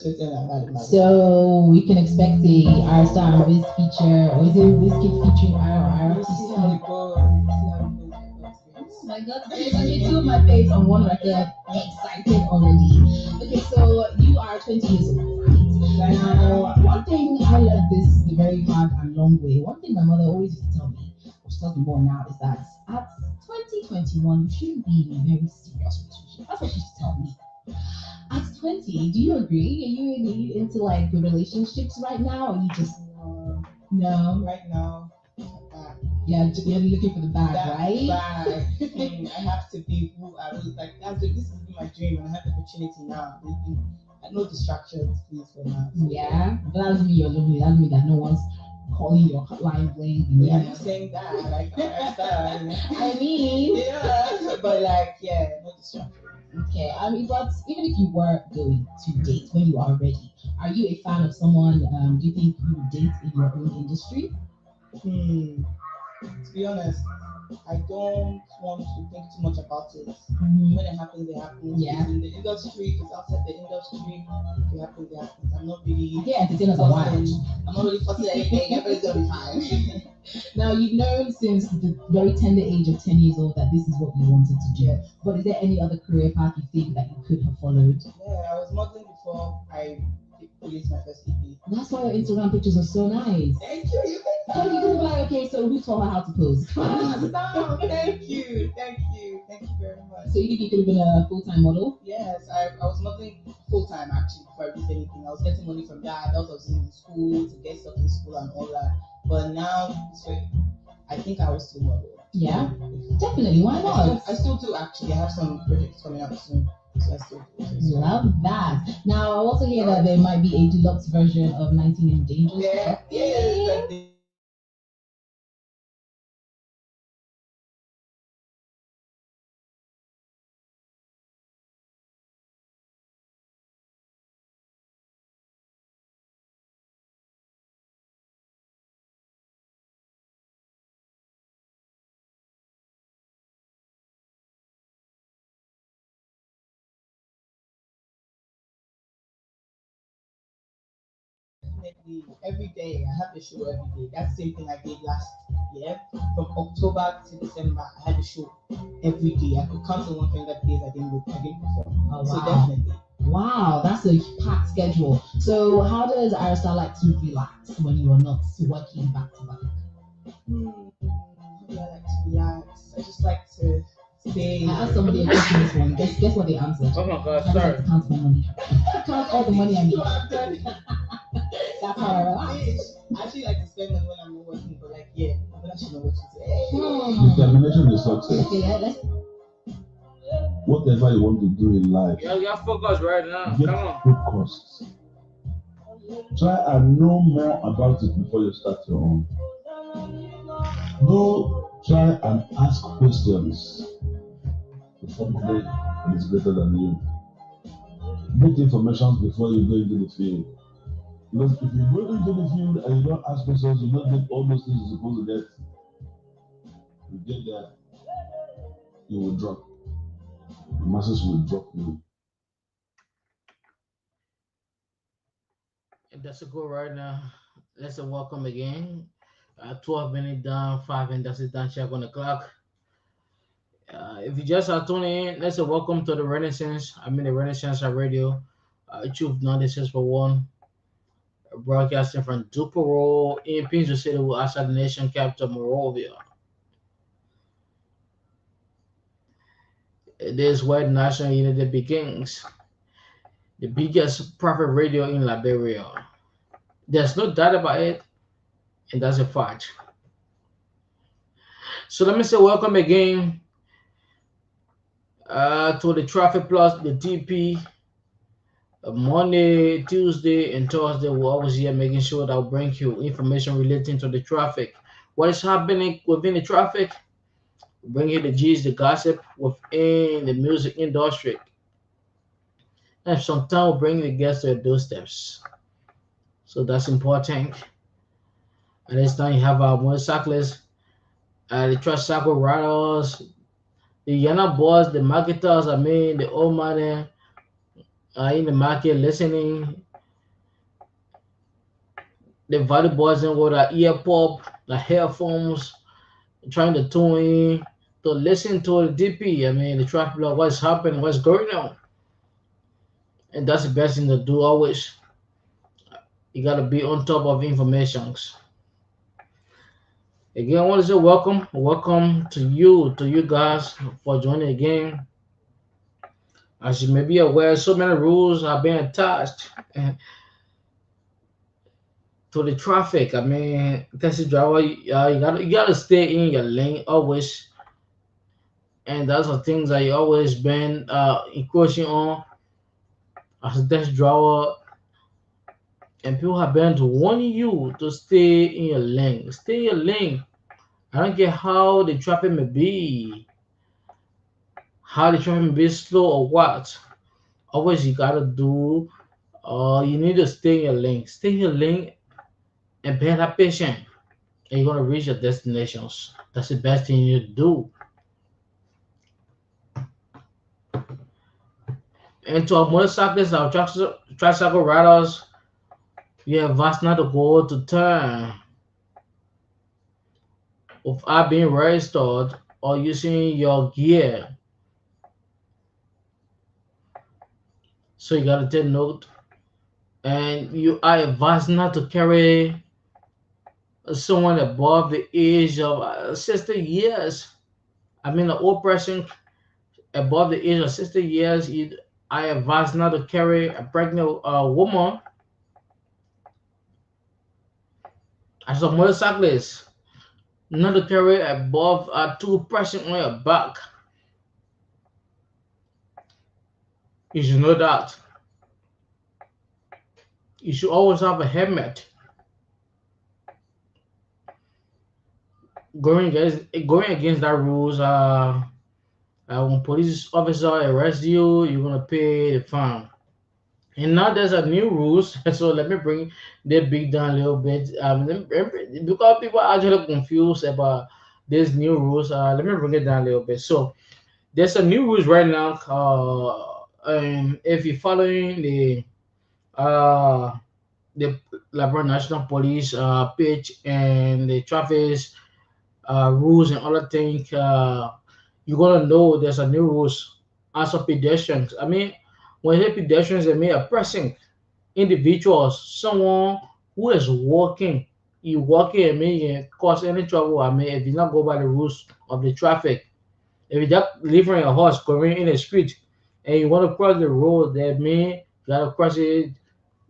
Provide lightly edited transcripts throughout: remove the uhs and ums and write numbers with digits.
So we can expect a Arstar and Wiz feature, or is it Wizkid featuring See how it RRTC? goes. See how it goes. My God's grace. My God, please, I mean, two of my faves on one record. Excited already. Okay, so you are 20 years old, right? Now, one thing I learned this the very hard and long way. One thing my mother always used to tell me, which tells me more now, is that at 2021, you shouldn't be in a very serious relationship. That's what she used to tell me. At 20, do you agree? Are you into like the relationships right now, or you just No, no? right now, uh, Yeah, you're looking for the bag, that right? bag. I have to be who I was like. This has been my dream, and I have the opportunity now. No distractions, please, for now. So, Yeah, but that doesn't mean you're lonely. That doesn't mean that no one's calling your hotline bling. yeah, I'm not saying that. Like, I mean, yeah, but like, yeah, no distractions. okay. I mean, but even if you were going to date when you are ready, are you a fan of someone? Do you think you would date in your own industry? Hmm. To be honest, I don't want to think too much about it. Mhm. When it happens, it happens. If Yeah. it's in the industry, if it's outside the industry, if it happens, it happens. I'm not really Yeah, entertainers are wild. I'm not really fussing anything. Everybody's gonna be fine. Now, you've known since the very tender age of 10 years old that this is what you wanted to do. Yes. But is there any other career path you think that you could have followed? Yeah, I was modeling before I released my first EP. That's why your Instagram pictures are so nice. Thank you. You So you could be like, okay, so who taught her how to pose? Stop. Thank you. Thank you. Thank you very much. So you think you could have been a full-time model? Yes, I was modeling full time actually before I did anything. I was getting money from that. That was I was in school to get stuff in school and all that. But now, I think I will still model. Yeah, definitely. Why not? I still do actually. I have some projects coming out soon. So I still do. Love that. Now, I also hear that there might be a deluxe version of 19 Endangered. Yeah, yes, but definitely every day. I have a show every day. That's the same thing I did last year. From October to December, I had a show every day. I could count on one finger the days I didn't perform. Oh, So wow. definitely. Wow, that's a packed schedule. So, how does Arista like to relax when you are not working back to back? How do I like to relax? I just like to stay. I asked somebody a question this one. Guess what they answered? Oh my God, I like sorry. to count my money. Count all the money I make. That's how I relax. I actually like to spend money when I'm not working, but like, yeah, I'm not actually not what to say. Determination is success. Okay, yeah, let's. Whatever you want to do in life, Y'all focus right now. get Come on. focused. Try and know more about it before you start your own. No, try and ask questions to somebody that is greater than you. Get information before you go into the field. Because if you go into the field and you don't ask questions, you don't get all those things you're supposed to get. You get there, you will drop. The masses will drop you. That's a go right now. Let's welcome again. 12 minutes down, 5 and that's it down. Check on the clock. If you just are tuning in, let's welcome to the Renaissance. The Renaissance Radio. Truth 96 for one. Broadcasting from Dupero in Pinzo City, outside the nation capital Monrovia. It is where national unity begins. The biggest private radio in Liberia. There's no doubt about it, and that's a fact. So let me say welcome again to the Traffic Plus, the DP. Monday, Tuesday, and Thursday, we're always here making sure that we bring you information relating to the traffic. What is happening within the traffic? We bring you the G's, the gossip within the music industry. And sometimes we bring the guests to your doorsteps. So that's important. And this time you have our motorcyclists, the tricycle riders, the younger boys, the marketers, the old money in the market listening. the volleyballs and with the ear pop, the headphones, trying to tune in to listen to the DP. I mean, the traffic law, what's happening, what's going on, and that's the best thing to do. Always, you gotta be on top of informations. Again, I want to say welcome to you guys for joining again. As you may be aware, so many rules are being attached to the traffic. I mean, taxi driver, you gotta stay in your lane always, and that's the things that you always been encroaching on as a taxi driver. And people have been to warning you to stay in your lane. Stay in your lane. I don't care how the traffic may be, how the traffic may be slow or what. Always you gotta do. You need to stay in your lane. Stay in your lane and be that patient, and you're gonna reach your destinations. That's the best thing you do. And to our motorcyclists, our tricycle riders, you have vast not to go to turn without being registered or using your gear. So you gotta take note. And you are advised not to carry someone above the age of 60 years. I mean, an old person above the age of 60 years, I advise not to carry a pregnant woman as a motorcyclist, not to carry above two person on your back. You should know that. You should always have a helmet. Going against that rules, when police officer arrest you, you're gonna pay the fine. And now there's a new rules, so let me bring the big down a little bit. Because people are actually confused about these new rules. Let me bring it down a little bit. So there's a new rules right now. If you're following uh the Labrador National Police page and the traffic rules and other things, you're gonna know there's a new rules as a pedestrians. I mean, when you say pedestrians, I mean a person, individuals, someone who is walking. You walking, I mean, you cause any trouble. I mean, if you not go by the rules of the traffic, if you just leaving a horse going in the street and you want to cross the road, that mean you gotta cross it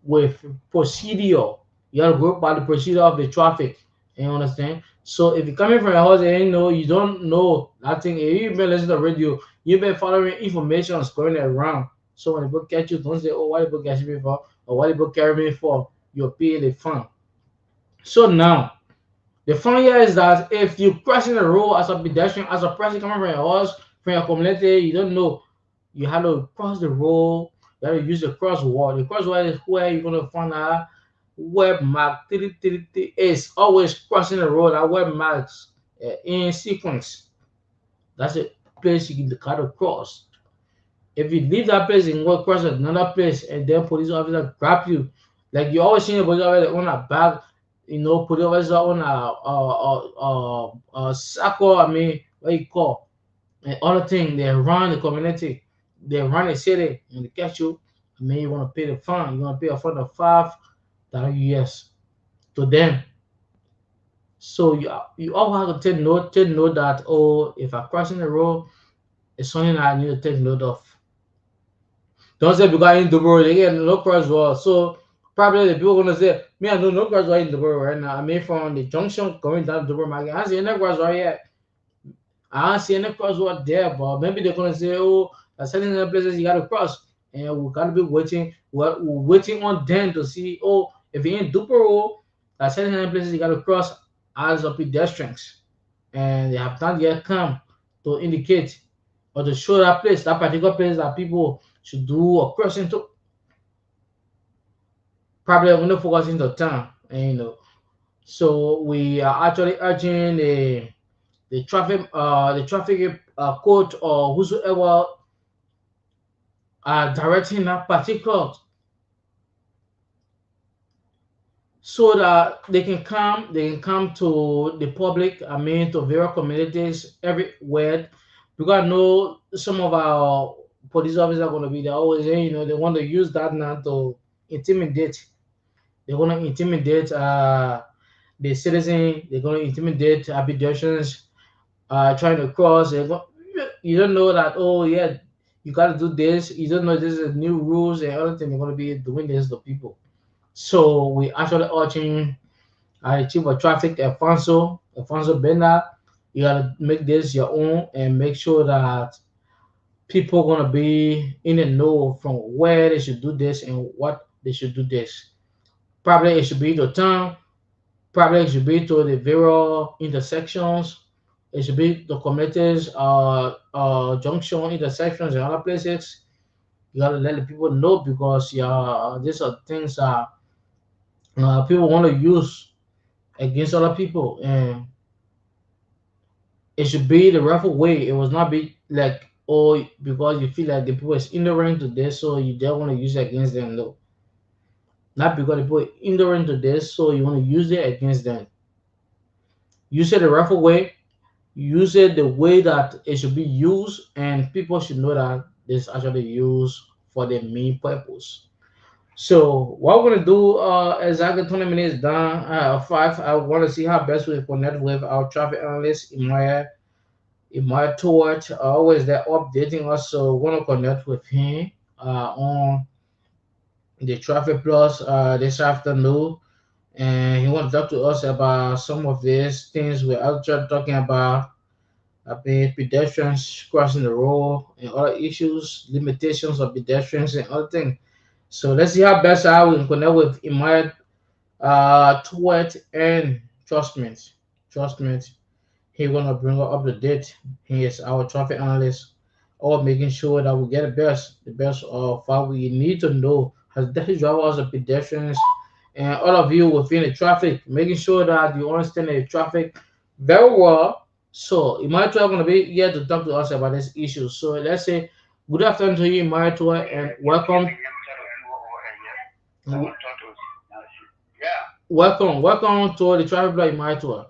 with procedure. You gotta go by the procedure of the traffic. You understand? So if you're coming from a house and you don't know nothing, if you've been listening to the radio, you've been following information that's going around. So when people catch you, don't say, "Oh, why people catch me for?" or "Why people carry me for?" You'll pay the fine. So now the fun here is that if you crossing the road as a pedestrian, as a person coming from your house, from your community, you don't know, you have to cross the road. You have to use the crosswalk. The crosswalk is where you're gonna find out web mark is always crossing the road. That web marks in sequence. That's a place you can cut across. If you leave that place and go across another place, and then police officer grab you, like you always see a police officer on a bag, police officer on a circle. I mean, what you call and other thing. They run the community, they run the city, and they catch you. I mean, you want to pay the fine. You want to pay a fine of $5 to them. So you all have to take note that, oh, if I'm crossing the road, it's something that I need to take note of. Don't say because I in Dubai, they get no crosswalk. So probably the people gonna say, me I know no crosswalk in Dubai right now. I mean from the junction going down to Dubai market. I see any crosswalk yet. I don't see any crosswalk there, but maybe they're gonna say, oh, there's certain other places you gotta cross. And we gotta be waiting. We're waiting on them to see, oh, if you're in Dubai, there's certain other places you gotta cross as a pedestrians. And they have not yet come to indicate or to show that place, that particular place that people should do a crossing to. Probably only focusing the town, and so we are actually urging the traffic coach or whosoever are directing that particular so that they can come to the public, I mean to various communities everywhere, because I know some of our police officers are going to be there always, they want to use that now to intimidate. They want to intimidate the citizen. They're going to intimidate pedestrians trying to cross. You don't know that, oh yeah, you got to do this. You don't know this is new rules and other things. They're going to be doing this to people. So we actually urging chief of traffic Alfonso Benda, you gotta make this your own and make sure that people gonna be in the know from where they should do this and what they should do this. Probably it should be the town, probably it should be to the various intersections, it should be the communities junction intersections and other places. You gotta let the people know because yeah, these are things that people want to use against other people, and it should be the rightful way. It was not be like, oh, because you feel like the people is ignorant to this, so you don't want to use it against them. No, not because the people are ignorant to this, so you want to use it against them. Use it the rightful way. Use it the way that it should be used, and people should know that this actually used for the main purpose. So what we're gonna do, exactly 20 minutes down, five. I want to see how best we connect with our traffic analyst in my towards always there updating us, so want to connect with him on the traffic plus this afternoon, and he want to talk to us about some of these things we're actually talking about, pedestrians crossing the road and other issues, limitations of pedestrians and other things. So let's see how best I will connect with Imaya toward, and trust me, he gonna bring her up to date. He is our traffic analyst, or making sure that we get the best of what we need to know as daily drivers and pedestrians and all of you within the traffic, making sure that you understand the traffic very well. So Imatua gonna be here to talk to us about this issue. So let's say good afternoon to you, Imatua, and welcome to the traffic block, Imatua.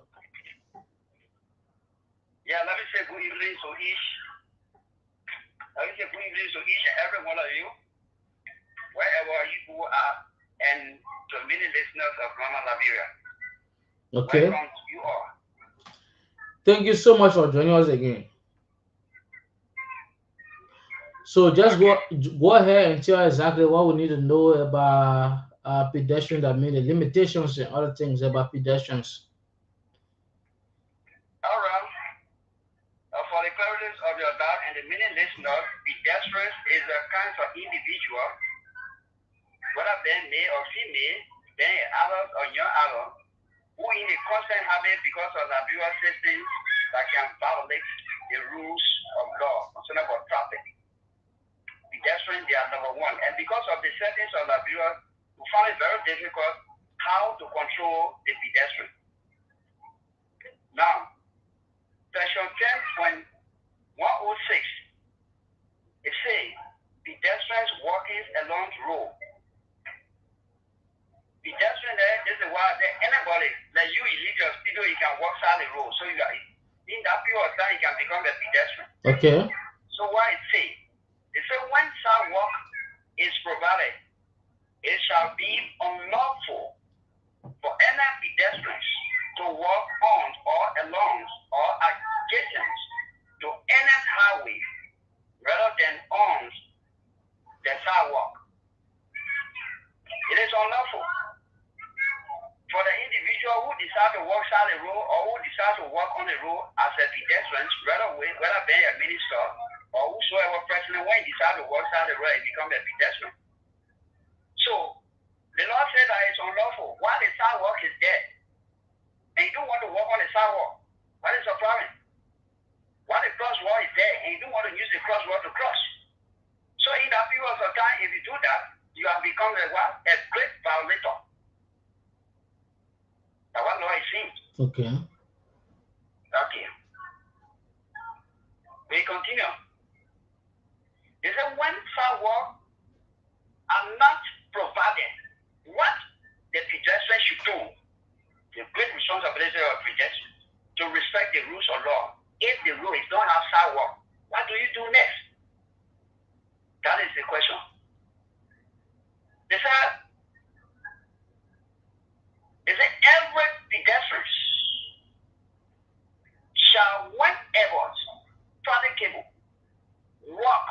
Okay. Thank you so much for joining us again. So just go ahead and tell exactly what we need to know about pedestrians. I mean the limitations and other things about pedestrians. Okay. Okay. responsibility of pedestrians to respect the rules of law. If the roads don't have sidewalk, what do you do next? That is the question. They said, every pedestrian shall, whenever practicable, walk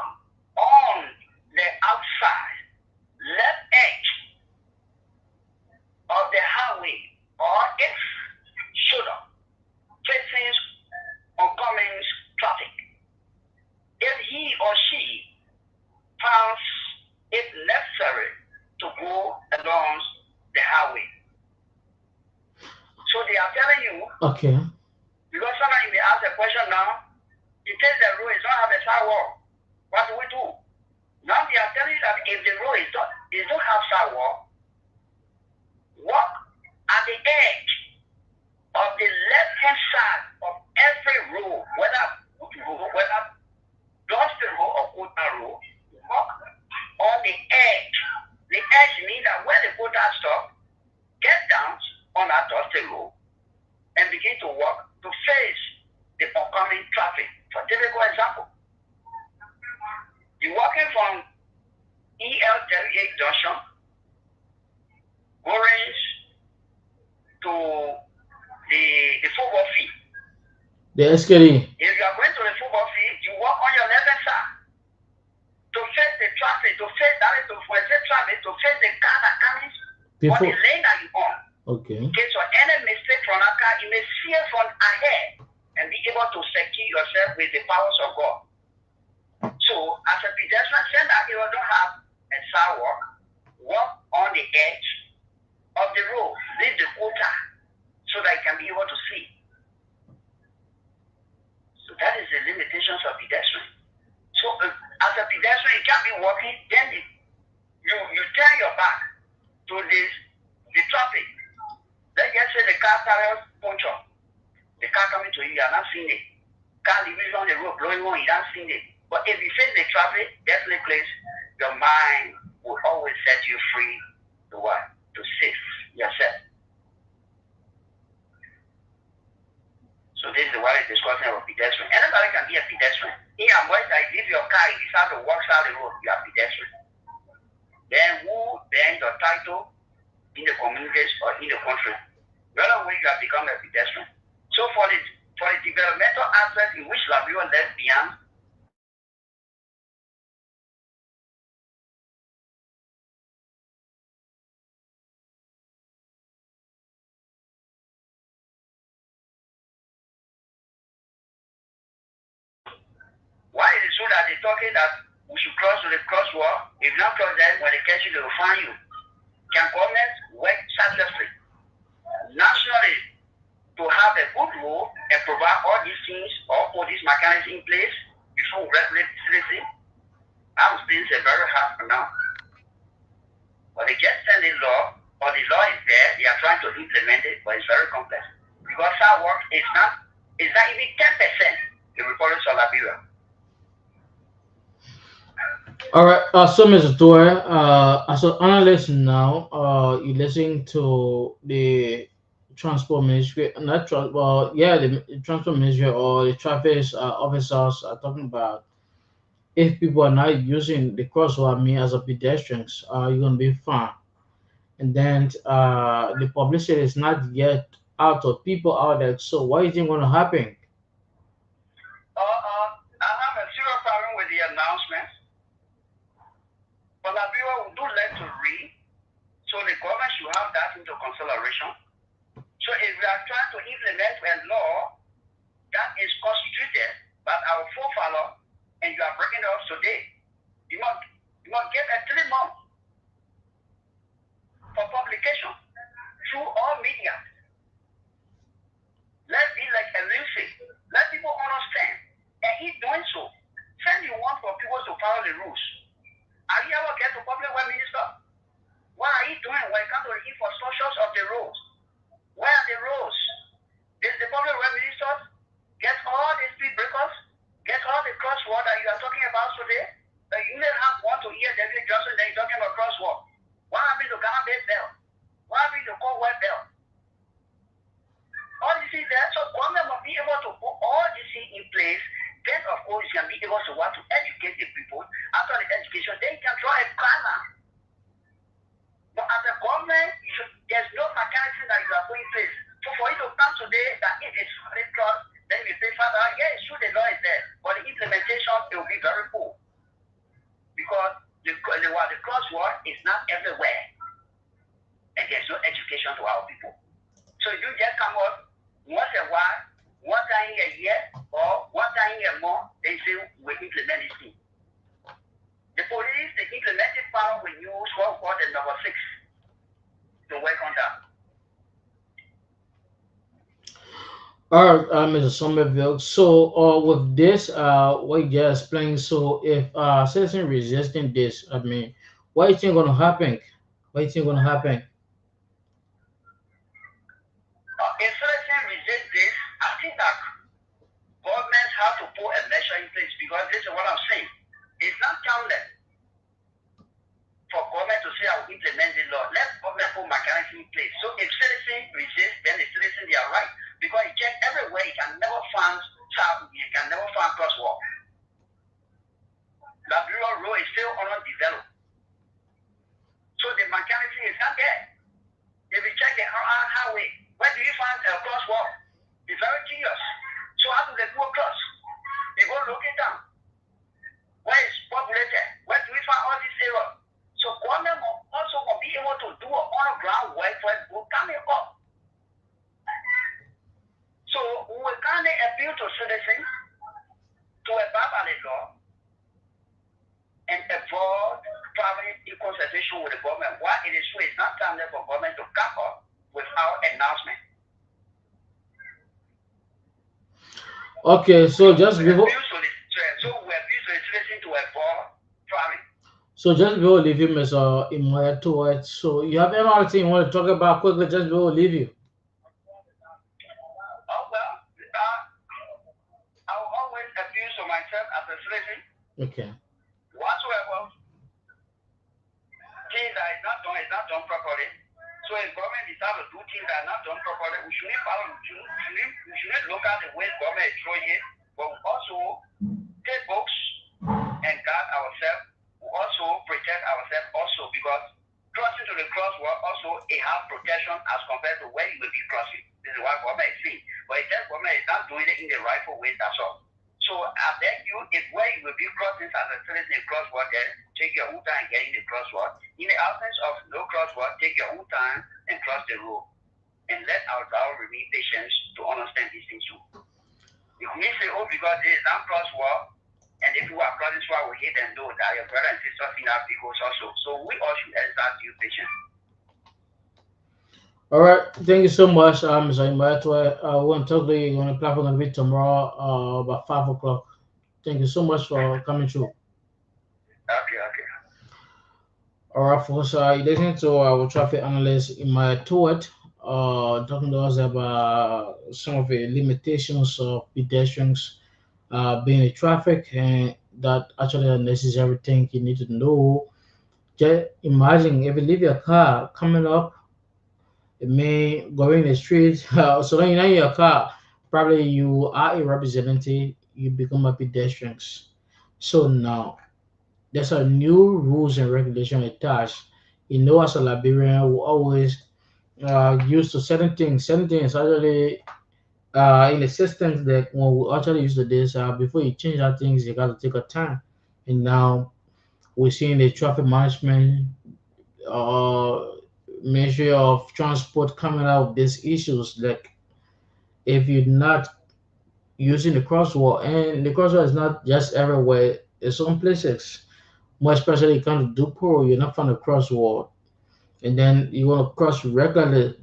on the outside left edge of the highway or its shoulder facing oncoming traffic. If he or she finds it necessary to go along the highway. So they are telling you, Okay. because somebody may ask a question now, you take the road, it don't have a sidewalk. What do we do? Now they are telling you that if the road don't have sidewalk, walk at the edge of the left-hand side of every road, whether Dustin Road or Kota Road, walk on the edge. The edge means that where the Kota stop, get down on that Dustin Road and begin to walk to face the oncoming traffic. For typical example, you're walking from EL38 junction, going to the football field. The SKD. If you are going to the football field, you walk on your left hand side to face the traffic, to face the car that comes on the lane that you're on. Okay. In case of any mistake from that car, you may see it from ahead and be able to secure yourself with the powers of God. So, as a pedestrian, since that you don't have a sidewalk, walk on the edge of the road, leave the quota so that you can be able to see. So that is the limitations of pedestrian. So, as a pedestrian, you can't be walking, then you turn your back to the traffic. Let's just say the car carriers puncture. The car coming to you, you are not seeing it. Car leaving on the road, blowing on, you are not seeing it. But if you face the traffic, definitely, please, your mind will always set you free to what? To save yourself. So this is what we're discussing about pedestrian. Anybody can be a pedestrian. Here, if your car is out to walk out the road, you are pedestrian. Then your title in the communities or in the country. The other way you have become a pedestrian. So for the developmental aspect in which Liberia left behind, why is it so that they're talking that we should cross to the crosswalk? If not cross them, when they catch you, they will find you. Can government work successfully nationally to have a good rule and provide all these things or put these mechanisms in place before we regulate citizens? I'm still very hard for now. But they just send the law, or the law is there, they are trying to implement it, but it's very complex. Because our work is not even 10% in the Republic of Liberia. All right. So, Mr. Torre, as an analyst now, you listening to the transport ministry, the transport ministry or the traffic officers are talking about if people are not using the crosswalk, me as a pedestrians, you're gonna be fine. And then the publicity is not yet out of people out there. So, what do you think gonna happen? I have a serious problem with the announcement. But Liberia would do like to read, so the government should have that into consideration. So if we are trying to implement a law that is constituted by our forefather, and you are breaking it up today, you must get a 3 months for publication through all media. Let's be like elusive. Let people understand. And he's doing so. Send you one for people to follow the rules. Are you ever get to public work minister? What are you doing when it comes to the infrastructures of the roads? Where are the roads? Does the public work minister get all the speed breakers? Get all the crosswalk that you are talking about today? there's no education to our people. So you just come up once a while, one time in a year, or one time in a month, they say we implement this thing. The police, the implementing power we use what we call the number 6 to work on that. All right, Mr. Somerville. So, with this, what you just explained, so if citizen resisting this, I mean, what do you think gonna happen? What do you think gonna happen? If citizens resist this, I think that governments have to put a measure in place because this is what I'm saying. It's not countless for government to say I will implement the law. Let government put mechanism in place. So if citizens resist, then the citizens they are right. Because you check everywhere, you can never find crosswalk. The Bureau Road is still undeveloped. So the mechanism is not there. If you check the highway, where do you find a crosswalk? It's very tedious. So how do they go across? You go look it down. Where is populated? Where do we find all these areas? So government also will be able to do on-ground work for it coming up. So we can appeal to citizens to abide by the law and avoid private consultation with the government. Why it is so, it's not time for government to come up without announcement. Okay, so just before, So we appeal to the citizen to avoid private. so just before we leave you, Mr. Imoya, to it. So you have any other thing you want to talk about quickly, just before we leave you? Oh, well, I will always appeal to myself as a citizen. Okay. Whatsoever things that is not done properly. So if government decides to do things that are not done properly, we shouldn't follow. We shouldn't look at the way government is throwing it, but we also take books and guard ourselves. We also protect ourselves also because crossing to the crosswalk also it has protection as compared to where you will be crossing. This is what government is saying. But if that government is not doing it in the rightful way, that's all. So I beg you, if where you will be crossing as a citizen crosswalk, then take your own time getting the crosswalk. In the absence of no crosswalk, take your own time and cross the road. And let our driver remain patient to understand these things too. If we say, oh, because there is not crosswalk, and if you are crossing, so I will hit and know that your brother and sister in that vehicles also. So we all should exercise due patience. All right. Thank you so much, Mr. Imoya. I want to talk to you on the platform going to be tomorrow, about 5 o'clock. Thank you so much for coming through. Okay. All right, folks. You listen to our traffic analyst Imoya Tuet, talking to us about some of the limitations of pedestrians being in traffic, and that actually a necessary thing you need to know. Just imagine if you leave your car coming up, it may going in the street. So then you're not in your car. Probably you are a representative. You become a pedestrian. So now there's a new rules and regulation attached. As a Liberian, we always used to certain things. Certain things actually in the systems that when we actually use to this, before you change that things, you got to take a time. And now we're seeing the traffic management uh, Ministry of Transport coming out with these issues. Like if you're not using the crosswalk, and the crosswalk is not just everywhere, it's some places, more especially you come to Dupro, you're not find a crosswalk, and then you want to cross regularly.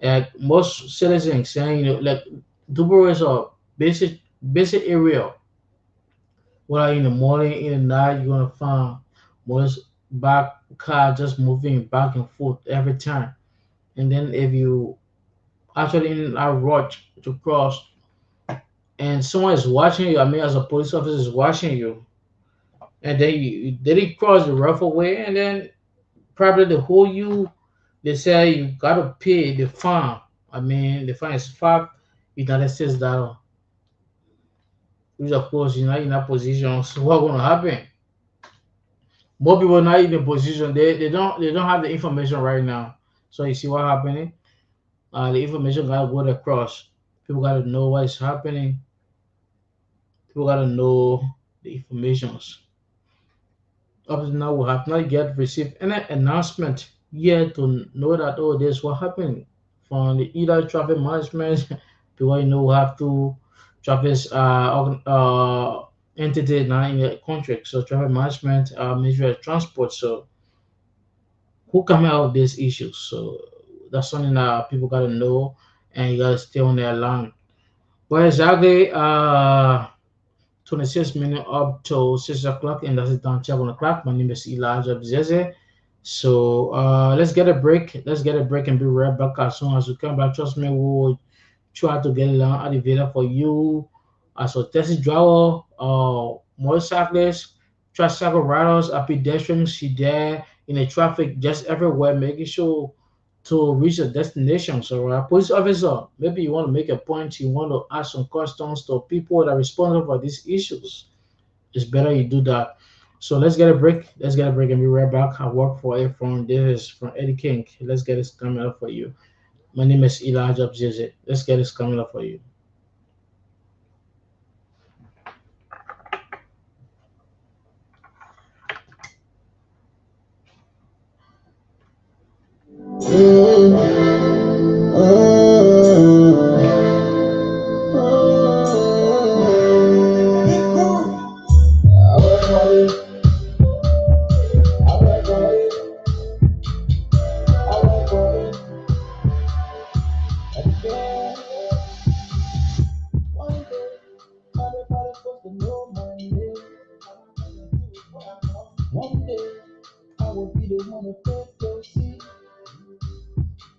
And most citizens saying, like Dupro is a basic area. Whether in the morning, in the night, you're gonna find most back car just moving back and forth every time. And then if you actually in a rush to cross and someone is watching you, I mean, as a police officer is watching you, and then you didn't cross the rough way, and then probably the whole you, they say you gotta pay the fine. I mean, the fine is $5 United States, which of course you're not in that position. So what's gonna happen? More people not in the position. They don't have the information right now. So you see what happening? The information gotta go across. People gotta know what is happening. People gotta know the informations. Up to now, we have not yet received any announcement yet to know that oh this what happened from the either traffic management because we have to traffic entity now in the country. So traffic management ministry of transport. So who come out of these issues? So that's something that people gotta know and you gotta stay on their line. But exactly 26 minutes up to 6 o'clock, and that's it down 7 o'clock. My name is Elijah Bzeze. So let's get a break. Let's get a break and be right back as soon as we come back. Trust me, we will try to get it on the video for you. So taxi driver, motorcyclists, tricycle riders, pedestrians, she there in the traffic just everywhere, making sure to reach the destination. So, police officer, maybe you want to make a point, you want to ask some questions to people that are responsible for these issues. It's better you do that. So let's get a break. Let's get a break and be right back. I work for a from this is from Eddie King. Let's get this coming up for you. My name is Elijah Bzizi. Let's get this coming up for you. One day I will be the one to take your seat.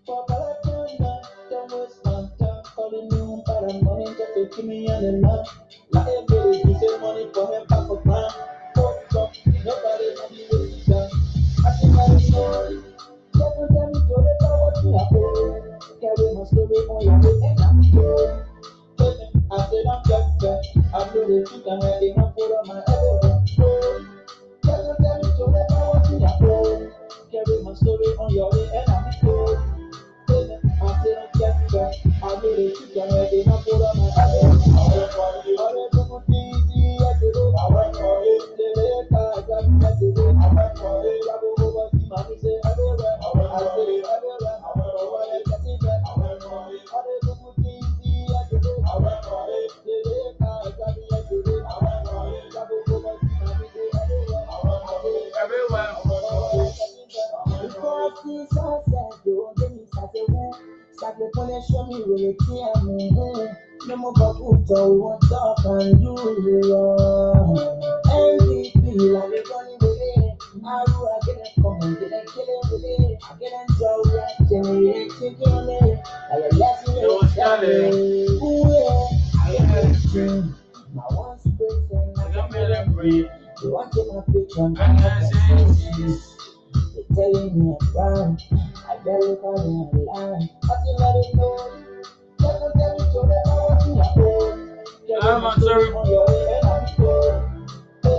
For California, don't waste my time calling me home for the money just to keep me on the line. Like a baby, you say money for him, back for crime. Oh, so nobody money will be done. I think I know it. Don't tell me to let go what you have done. Carry my story on your head and I'm sure. I said I'm just back. I know the truth and I did not put on my head. Don't tell me to let go what you have done. Carry my story on your head and I'm sure. I said I'm just back. I know the truth and I did not put on my head. I went for easy, I did it. I went for it. The later I got me, I did it. I went for it. I go over see mommy say everywhere. I said it everywhere. I went for it. Get it back. I went for it. I did it easy, I did it. I went for it. The later I got me, I did it. I went for it. I go over see mommy say everywhere. I went for it. Everywhere. I went for it. Because this sunset, you give me such a woo. Start the phone and show me where you can me. No more bubble, so we won't talk and do MVP, like we're running with it. I get a comment, get a killing with it. I get a job, generate chicken on it. I get less in it. Ooh, yeah. I get a dream. My one spring, I got me breathe. You want to my picture, I'm not they're telling me I'm wrong. I barely call me online. I still let it know. Tell me so that I want to know. I'm sorry. On your way and I'm cool. I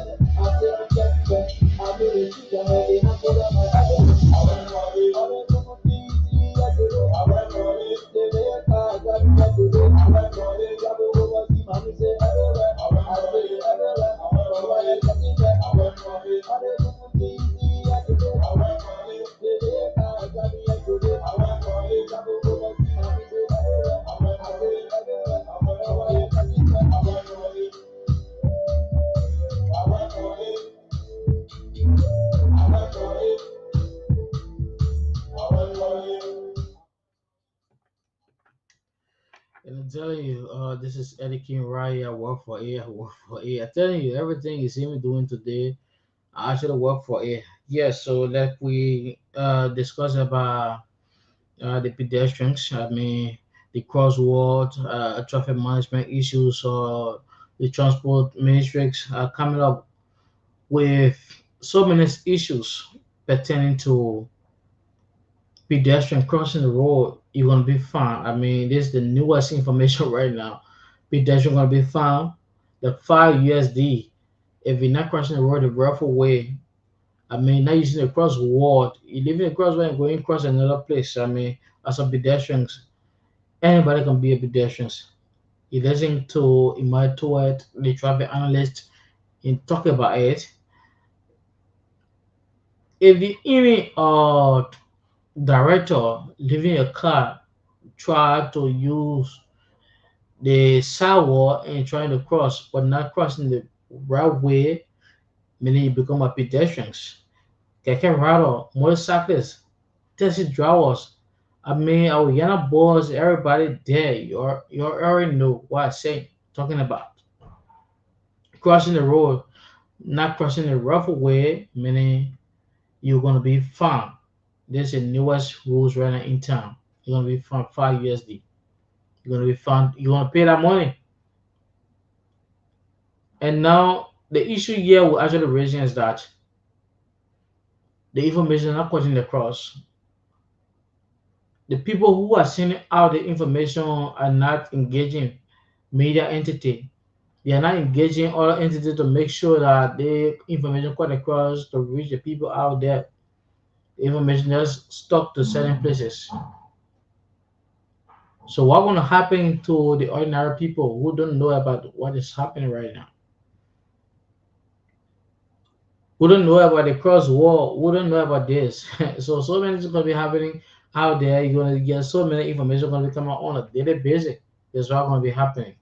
said I'm just back. I do the shit I'm ready. I'm full of my head. I went for it. I went for easy. I did it. I went for it. The later I got me. I did it. I went for it. I go over see mommy say everywhere. I said it everywhere. I went for it. Get it back. I went for it. I did it easy. I did it. I went for it. The later I got me. I did it. I went for it. I go over see mommy say everywhere. I said it everywhere. I went for it. Get it back. I went for it. I went for it. I went for it. I went for it. And I'm telling you, this is Eddie King Rai. I work for A. I work for A. I'm telling you, everything you see me doing today, I actually work for A. Yes, so like we discussed about the pedestrians, I mean, the crosswalk, traffic management issues, or the transport ministries are coming up with so many issues pertaining to pedestrian crossing the road. You're gonna be fine. I mean, this is the newest information right now. Pedestrian gonna be fine. The 5 USD. If you're not crossing the road the rougher way, I mean, not using the crosswalk, you leaving the crosswalk and going across another place. I mean, as a pedestrian, anybody can be a pedestrian. You listen to Imai Tuet, the traffic analyst, in talk about it. If you even director leaving a car try to use the sidewalk and trying to cross, but not crossing the right way, meaning you become a pedestrians. Keke rider, motorcyclists, taxi drivers. I mean, our Yana boys, everybody there. You already know what I'm saying, talking about crossing the road, not crossing the rough way, meaning you're gonna be fined. This is the newest rules right now in town. You're gonna be fined 5 USD. You're gonna be fined. You're gonna pay that money. And now the issue here we're actually raising is that the information is not cutting across. The people who are sending out the information are not engaging media entity. They are not engaging other entities to make sure that the information cut across to reach the people out there. The information is stuck to certain places. So what gonna happen to the ordinary people who don't know about what is happening right now? Who don't know about the cross war? Who don't know about this? So many things gonna be happening out there. You're gonna get so many information gonna be coming out on a daily basis. That's what gonna be happening.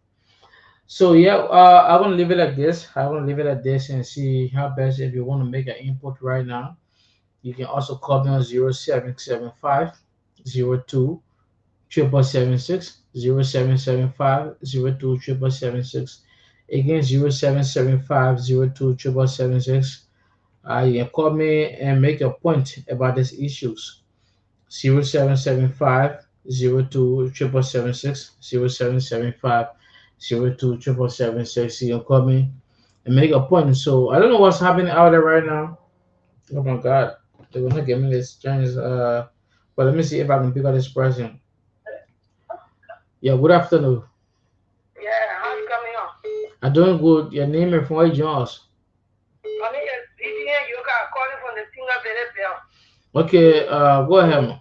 So yeah, I'm gonna leave it like this. I'm gonna leave it like this and see how best if you want to make an input right now. You can also call me on 0775 02 776 0775 02 776. Again, 0775 02 776. You can call me and make a point about these issues. 0775 02 776 0775 02 776. You can call me and make a point. So I don't know what's happening out there right now. Oh my god, they will not give me this chance. But let me see if I can pick up this person. Yeah, good afternoon. Yeah, how you coming on? I'm doing good. Your name is from where you join us. My name is Vivian Yoga, calling from the Singer Valley Bell. Okay, go ahead, man.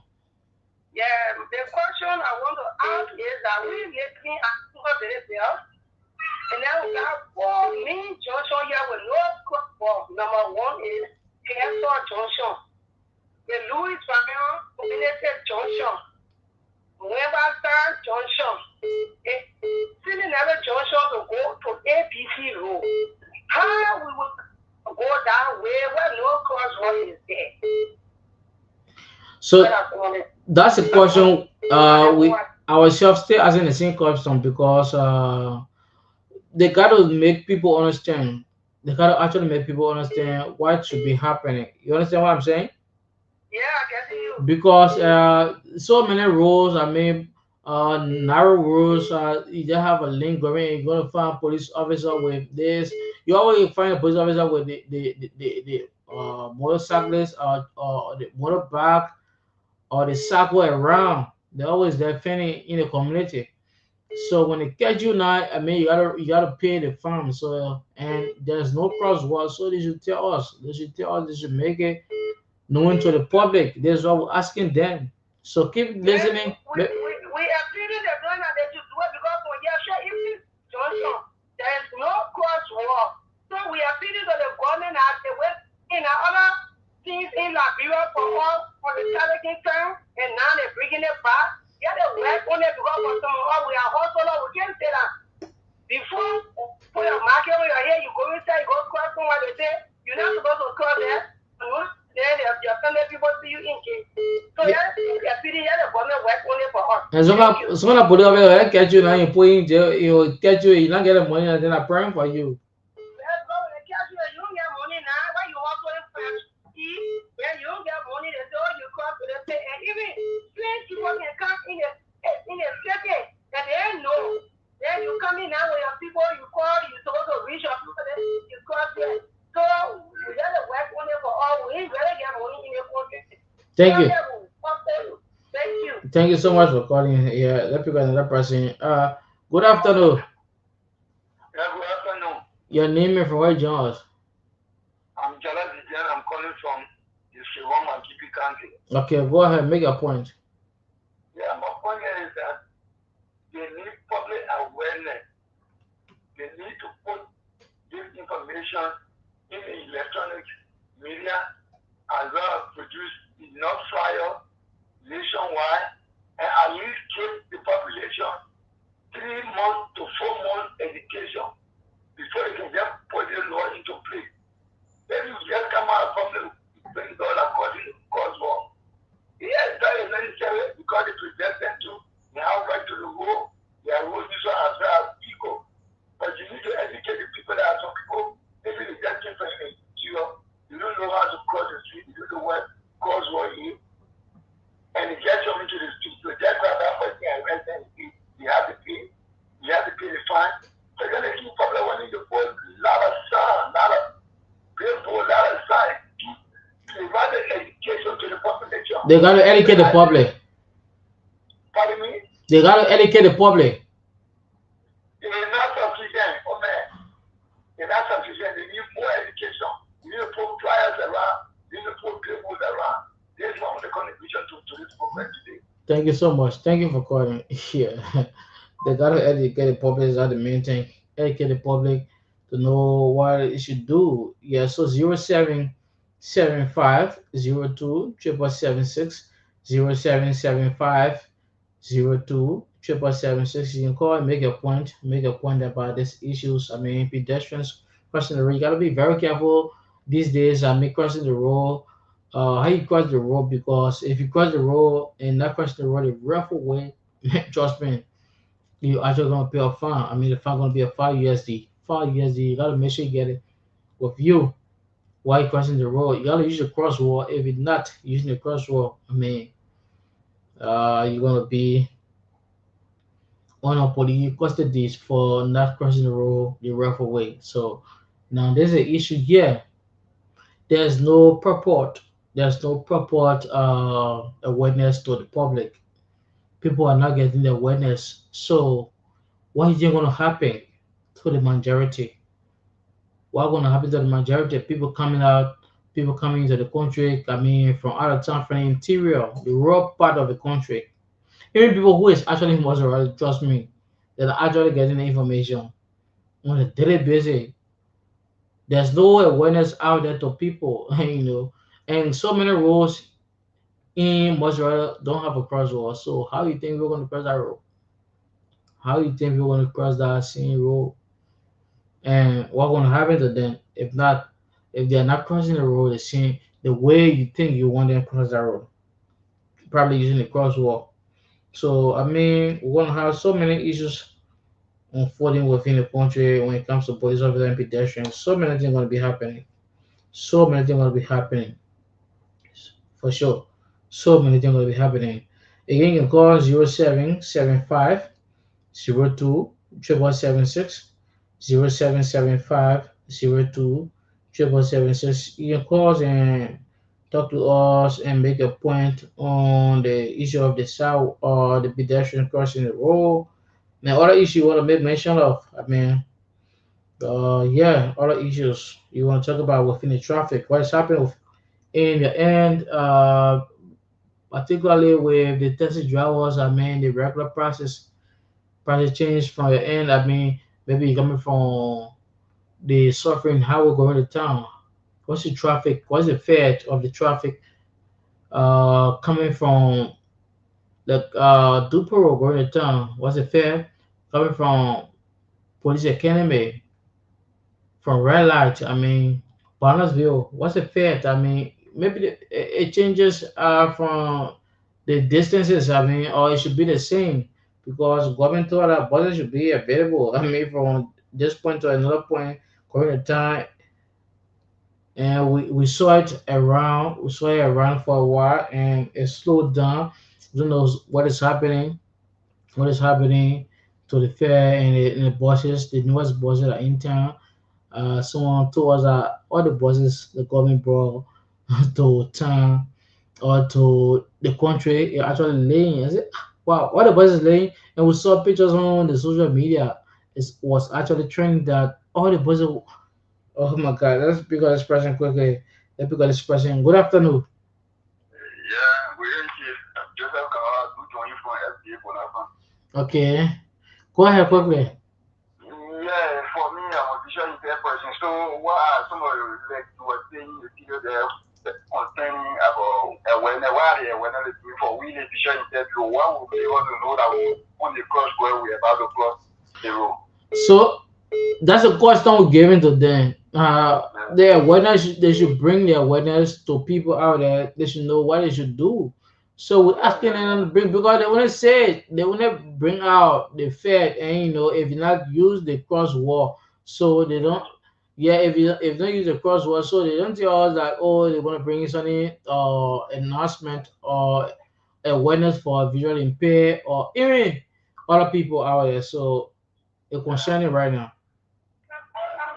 Yeah, the question I want to ask is that we living at Singer Valley Bell, and then we got four main junction here with no cross walk. Number one is Kennesaw Junction, the Louis Family Community Junction, Webster Junction, still another junction to go to APC Road. How we will go that way where no crosswalk is there? So that's a question. We ourselves still asking the same question because they got to make people understand. They got to actually make people understand what should be happening. You understand what I'm saying? Yeah, I get you. Because so many rules are made, narrow rules. You just have a link going. You're gonna find a police officer with this. You always find a police officer with the motorcyclist or the motorbike or the cycle around. They're always defending in the community. So when they catch you now, I mean you gotta pay the fine. So and there's no crosswalk, so they should tell us. They should tell us. They should make it known to the public. This is what we're asking them. So keep listening. We are feeling the gun and they should do it because for yes, if this junction, there is no crosswalk. So we are feeling that the government has the way in other things in Liberia for all for the Charity town, and now they're bringing it back. Yeah, they work on it because for some of us, we are hustler. We can't say that. Before for your market when you're here, you go inside, you go cross from what they say. You're not supposed to cross there. Then your family people see you in case. So yeah, we are feeling yeah, the government work only for us. And someone that put it over there, catch you now, you put in jail, you catch you, you not get the money, and then I praying for you. Let's go. They catch you, you don't get money now. Why you also in France? When you don't get money, they say, oh, you cross to the state. And even strange people can come in a second that they ain't know. Then you come in now with your people, you call, you supposed to reach your people, then you cross there. So we got to work on it for all. We ain't gonna get money in the country. Thank you. Thank you. Thank you so much for calling. Yeah, let me go another person. Good afternoon. Yeah, good afternoon. Your name is from where you join us? I'm Jala Zijan. I'm calling from the Shewam and Kipi country. Okay, go ahead, make a point. Yeah, my point here is that they need public awareness. They need to put this information in the electronic media as well as produce enough flyers nationwide and at least give the population 3 months to 4 months education before they can just put the law into place. Then you just come out from the $20 according to cause war. Yes, that is necessary because they present them to they have right to the rule, they are rules as well as ego. But you need to educate the people that are some people, maybe they just came from you don't know how to cross the street, you don't know what cause war is, and they just jump into the street. So just grab that person and arrest them, you have to pay the fine. So then they keep public wanting to put a lot of sun, a lot of people, a lot of sign. Provide the education to the population. They got to educate the public. Pardon me? They got to educate the public. It is not sufficient, oh man. It's not sufficient. They need more education. You need to put flyers around. You need to put people around. This is one of the contribution to this program today. Thank you so much. Thank you for calling. Yeah. They got to educate the public is the main thing. Educate the public to know what it should do. Yeah, so 0775027776, 0775027776. You can call and make a point about these issues. I mean, pedestrians crossing the road. You got to be very careful these days. I mean, crossing the road. How you cross the road, because if you cross the road and not cross the road the rough way, trust me, you actually gonna pay a fine. I mean, the fine gonna be a 5 USD. 5 USD. You gotta make sure you get it with you while you crossing the road. You gotta use the crosswalk. If it's not using the crosswalk, I mean, you're gonna be on a police custody for not crossing the road the rough way. So now there's an issue here. There's no purport. There's no purport awareness to the public. People are not getting the awareness. So what is going to happen to the majority? What's going to happen to the majority? People coming out, people coming into the country, I mean, from out of town, from the interior, the rural part of the country. Even people who is actually Mozzarella, trust me, that are actually getting the information on a daily basis. There's no awareness out there to people, and so many roads in Mozzarella don't have a crosswalk. So how you think we're going to cross that road? How you think we're going to cross that same road? And what's going to happen to them if they're not crossing the road the way you think you want them to cross that road? Probably using the crosswalk. So I mean, we're going to have so many issues unfolding within the country when it comes to police officers and pedestrians. So many things going to be happening. So many things going to be happening for sure. So many things going to be happening. Again, you can call 0775 02 776, 077502 776. You can call us and talk to us and make a point on the issue of the south or the pedestrian crossing the road. Now, other issue you want to make mention of, I mean, yeah, other issues you want to talk about within the traffic, what's happening in the end, particularly with the taxi drivers, I mean, the regular prices change from your end. I mean, maybe you're coming from the suffering how we're going to town. What's the traffic? What's the fare of the traffic coming from the Dupero going to town? What's the fare coming from Police Academy, from Red Light? I mean, Barnesville. What's the fare? I mean, maybe it changes from the distances. I mean, or it should be the same because government thought that buses should be available. I mean, from this point to another point, going to time, and we saw it around. We saw it around for a while, and it slowed down. Who knows what is happening? What is happening to the fare and the buses? The newest buses are in town. Someone told us that all the buses the government brought to town or to the country are actually laying. I said, wow, all the buses laying, and we saw pictures on the social media. It was actually trending that all the buses. Oh my God, let's pick up this person quickly. Let's pick up this person. Good afternoon. Yeah, we ain't here. Joseph Kawa, do join you from FBA for that. Okay, go ahead quickly. Yeah, for me, I'm a visual impaired person. So, what are some of the like you were saying the period there concerning about why they were not doing for we need to share interview. One will be able to know that we on the cross where we're about to cross the road. So that's a question we're giving to them. Their awareness, they should bring their awareness to people out there. They should know what they should do. So we're asking them to bring, because they want to say it, they want to bring out the fact, and if you not use the cross wall, so they don't. Yeah, if you don't use the cross wall, so they don't tell us that they want to bring something announcement or awareness for visually impaired or even other people out there. So it's concerning right now.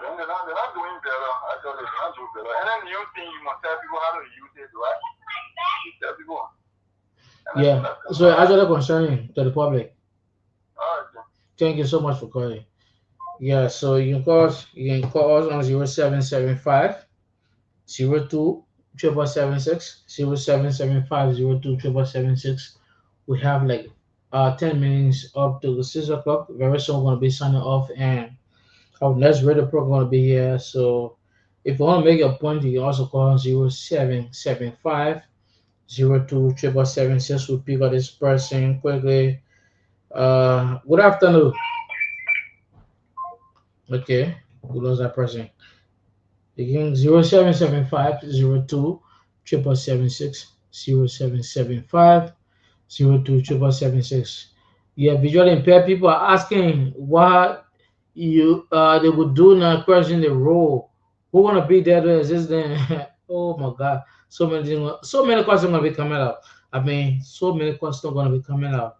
They're not doing better. Actually, they're not doing better. And then new thing, you must tell people how to use it, right? You tell people. Yeah, so actually concerning to the public. All right. Thank you so much for calling. Yeah, so you can call us on 0775 02 776 0775 02 776. We have like 10 minutes up to 6 o'clock. Very soon we're gonna be signing off, and our next radio program gonna be here. So if you want to make a point, you can also call 0775 02 776. We'll pick up this person quickly. Good afternoon. Okay, we lost that person. Again, 0775 02 776 0775 02 776. Yeah, visually impaired people are asking what they would do now crossing the road. Who wanna be there to assist them? Oh my god. So many questions gonna be coming out. I mean, so many questions gonna be coming out.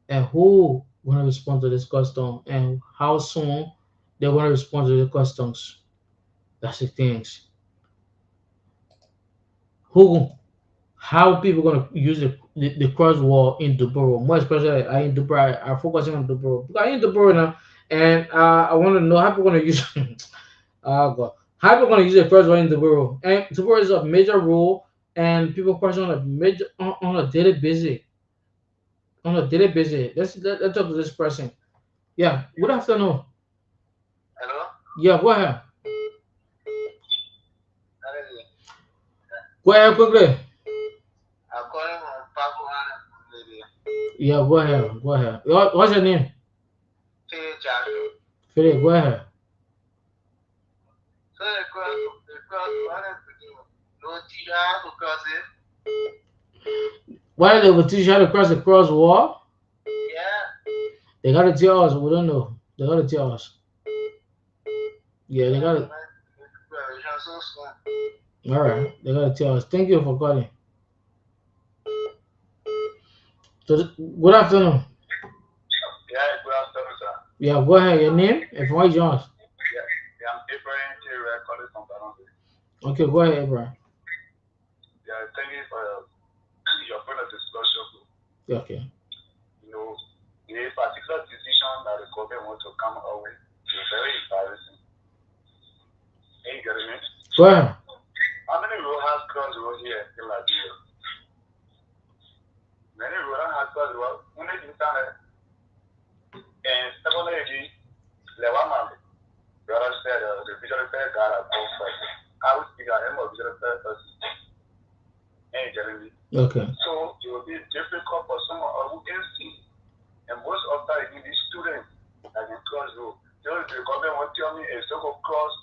And who gonna respond to this question, and how soon they're gonna respond to the questions. That's the things. Who how people gonna use the cross wall in Duboro? More especially I in Duboro, I focusing on Duboro. Because I in Duboro now, and I want to know how people gonna use oh god. How people gonna use the cross wall in Duboro? And Duboro is a major role, and people question on a major on a daily basis. On a daily basis. Let's talk to this person. Yeah, good afternoon. Hello? Yeah, go ahead. Go ahead quickly. I'm calling from Papua Lady. Yeah, go ahead. Go ahead. What's your name? Philip, go ahead. So the cross, what is to do? No teacher how to cross it? Why they will teach you how to cross the cross wall? Yeah. They gotta tell us. We don't know. They gotta tell us. Yeah, they gotta. All right, they gotta tell us. Thank you for calling. So, good afternoon. Yeah, good afternoon, sir. Yeah, go ahead. Your name and from what you want. Yeah, I'm Abraham J. calling from Baronze. Okay, go ahead, Abraham. Yeah, thank you for your point of discussion. Okay. You know, the particular decision that the government wants to come out with is very embarrassing. Ain't you getting me? Go ahead. How many road has crossed the road here in Liberia? Many road has crossed the road. When they internet and secondly, the one man, the other said the visual fair guy at both sides. I would speak at him of visual fair person. Ain't you getting me? Okay. So it will be difficult for someone who can see. And most of the time, these students that can cross the road. The government will tell me a so-called cross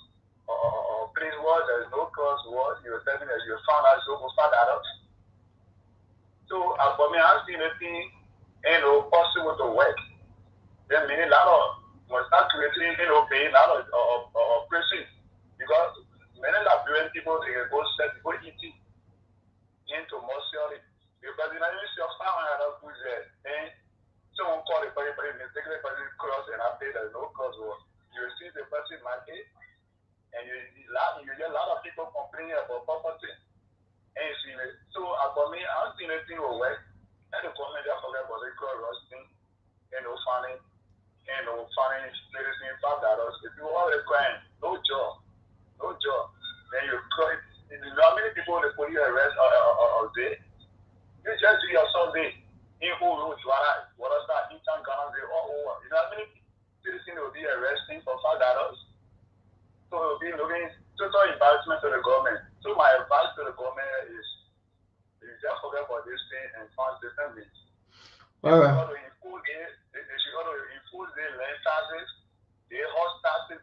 or place wall, there is no cross wall. You will tell me that you found out, so go find that out. So for me, I've seen anything possible to work. Then meaning a lot of must start creating paying a lot of pressing because many Liberian people they go set go eating into Moscow because in the see of someone who's there and someone call the person mistakenly cross and after there's no cross wall. You see the person market and you get a lot of people complaining about property. And you see it. So for me, I don't see anything will work. And the government just forget about the cross roasting, farming, farming, medicine, $5. If you are requiring no job, then you cry. You know how many people they put you arrest all day? You just do your survey. In who knows what is that? You can go all over. You know how many citizens will be arresting for $5? So it will be looking total embarrassment to the government. So my advice to the government is All right. They should go to impose the land taxes, the horse taxes,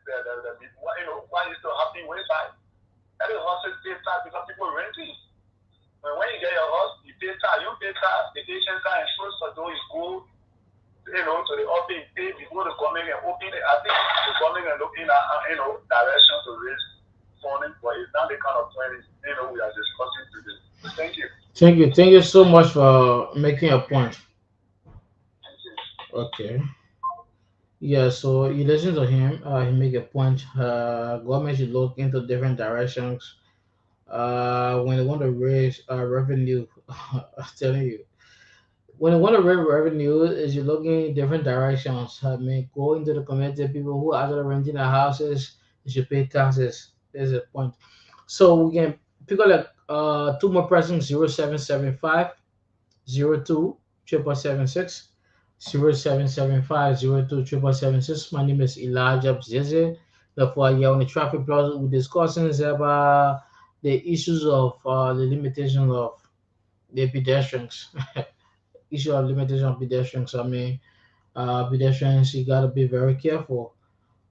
what used to happen way back. Every horse pay tax because people renting. But when you get your horse, you pay tax, the patient tax insurance for those go, to the office, pay before the government and open it. I think the government are looking at, direction to raise funding, but it's not the kind of planning, we are discussing today. So thank you. Thank you so much for making a point. Thank you. Okay. Yeah, so you listen to him. He make a point. Government should look into different directions. When they want to raise revenue, I'm telling you, when they want to raise revenue, is you looking in different directions. I mean, go into the community. People who are actually renting their houses, they should pay taxes. There's a point. So we can pick up like two more persons: 0775 02 776 0775 02 776. My name is Elijah Bzizi. Therefore, you're on the traffic plus we're discussing is about the issues of the limitation of the pedestrians. Issue of limitation of pedestrians. I mean, pedestrians, you gotta be very careful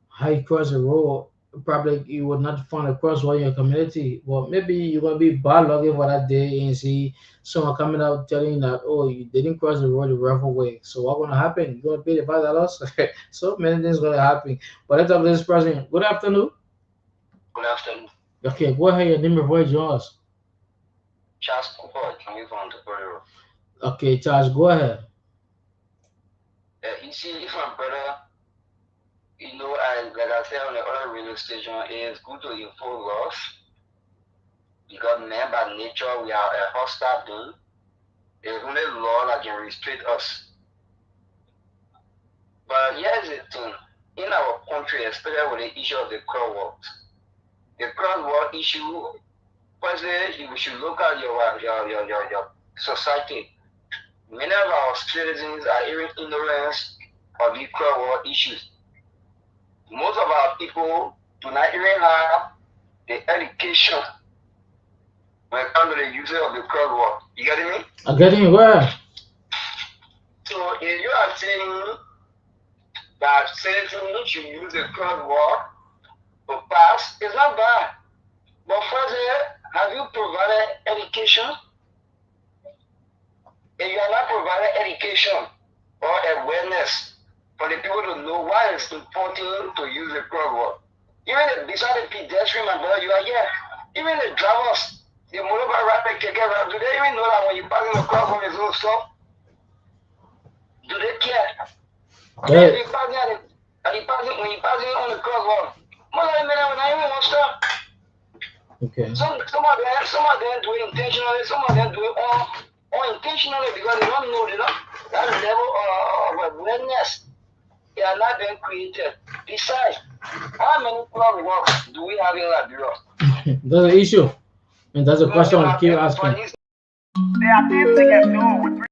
how you cross the road. Probably you will not find a crosswalk in your community. Well, maybe you're gonna be bad lucky for that day and see someone coming out telling you that oh you didn't cross the road the rough way. So what's gonna happen? You're gonna pay the $5. So many things gonna happen. But let's talk to this person. Good afternoon. Good afternoon. Okay, go ahead. Your name and voice yours. Charles Cooper, can you from the Bureau? Okay, Charles, go ahead. You see, my brother, like I said on the other radio station, it's good to enforce laws because man by nature we are a hostile being. There's only law that can restrict us. But here's the thing: in our country, especially with the issue of the crosswalk issue, firstly, we should look at your society. Many of our citizens are even ignorant of the crosswalk issues. Most of our people do not even have the education when it comes to the usage of the crosswalk. You getting me? I'm getting where? So if you are saying that citizens should use the crosswalk to pass, it's not bad. But firstly, have you provided education? If you are not providing education or awareness for the people to know why it's important to use the crosswalk, even beside the pedestrian, my brother, you are here. Even the drivers, the motorbike rider, keke rider, do they even know that when you pass in the crosswalk, it's no stop? Do they care? Yeah. If you when you passing on the crosswalk, most of them will not even want to stop. Okay. Some of them do it intentionally, some of them do it unintentionally because they don't know that level of awareness. They are not being created. Besides, how many crosswalks do we have in Liberia? That's the issue. And that's the question I keep asking. There are things they can do with